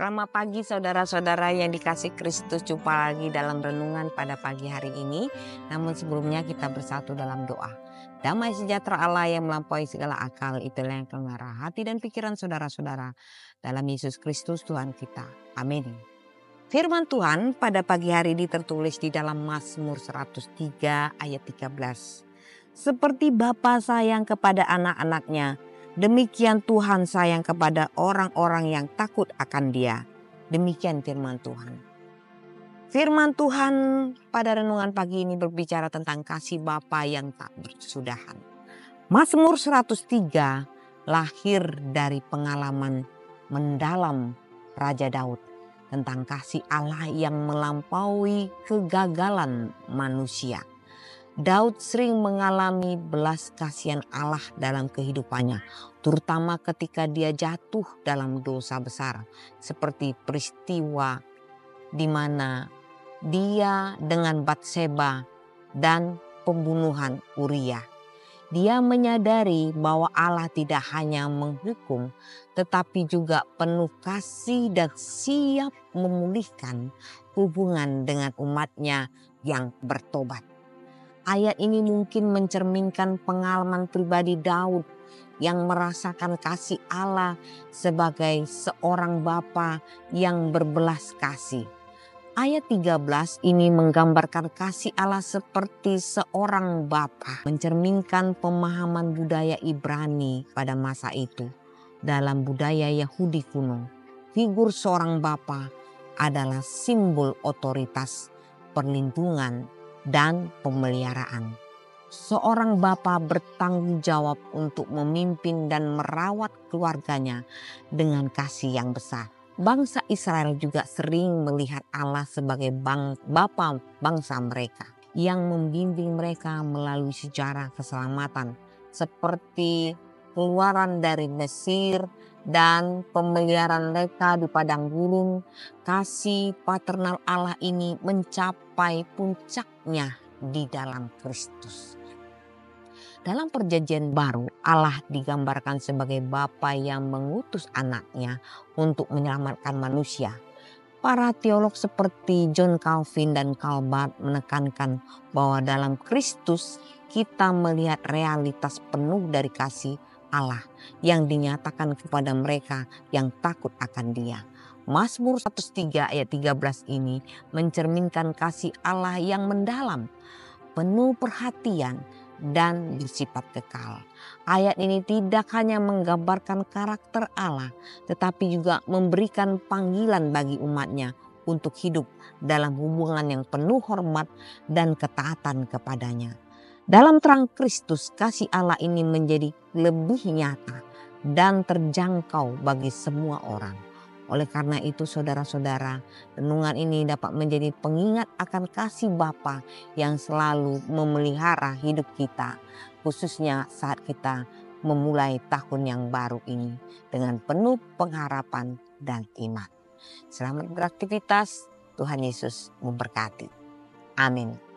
Selamat pagi saudara-saudara yang dikasih Kristus, jumpa lagi dalam renungan pada pagi hari ini. Namun sebelumnya kita bersatu dalam doa. Damai sejahtera Allah yang melampaui segala akal, itulah yang akan mengarah hati dan pikiran saudara-saudara dalam Yesus Kristus Tuhan kita. Amin. Firman Tuhan pada pagi hari ini tertulis di dalam Mazmur 103 ayat 13. Seperti Bapa sayang kepada anak-anaknya, demikian Tuhan sayang kepada orang-orang yang takut akan Dia. Demikian firman Tuhan. Firman Tuhan pada renungan pagi ini berbicara tentang kasih Bapa yang tak berkesudahan. Mazmur 103 lahir dari pengalaman mendalam Raja Daud tentang kasih Allah yang melampaui kegagalan manusia. Daud sering mengalami belas kasihan Allah dalam kehidupannya, terutama ketika dia jatuh dalam dosa besar, seperti peristiwa di mana dia dengan Batseba dan pembunuhan Uria. Dia menyadari bahwa Allah tidak hanya menghukum, tetapi juga penuh kasih dan siap memulihkan hubungan dengan umatnya yang bertobat. Ayat ini mungkin mencerminkan pengalaman pribadi Daud yang merasakan kasih Allah sebagai seorang bapa yang berbelas kasih. Ayat 13 ini menggambarkan kasih Allah seperti seorang bapa, mencerminkan pemahaman budaya Ibrani pada masa itu. Dalam budaya Yahudi kuno, figur seorang bapa adalah simbol otoritas, perlindungan, dan pemeliharaan. Seorang bapa bertanggung jawab untuk memimpin dan merawat keluarganya dengan kasih yang besar. Bangsa Israel juga sering melihat Allah sebagai bapa bangsa mereka yang membimbing mereka melalui sejarah keselamatan seperti keluaran dari Mesir dan pemeliharaan mereka di padang gurun. Kasih paternal Allah ini mencapai puncaknya di dalam Kristus. Dalam perjanjian baru, Allah digambarkan sebagai Bapa yang mengutus anaknya untuk menyelamatkan manusia. Para teolog seperti John Calvin dan Karl Barth menekankan bahwa dalam Kristus kita melihat realitas penuh dari kasih Allah yang dinyatakan kepada mereka yang takut akan Dia. Mazmur 103 ayat 13 ini mencerminkan kasih Allah yang mendalam, penuh perhatian, dan bersifat kekal. Ayat ini tidak hanya menggambarkan karakter Allah, tetapi juga memberikan panggilan bagi umatnya untuk hidup dalam hubungan yang penuh hormat dan ketaatan kepadanya. Dalam terang Kristus, kasih Allah ini menjadi lebih nyata dan terjangkau bagi semua orang. Oleh karena itu saudara-saudara, renungan ini dapat menjadi pengingat akan kasih Bapa yang selalu memelihara hidup kita, khususnya saat kita memulai tahun yang baru ini dengan penuh pengharapan dan iman. Selamat beraktivitas, Tuhan Yesus memberkati. Amin.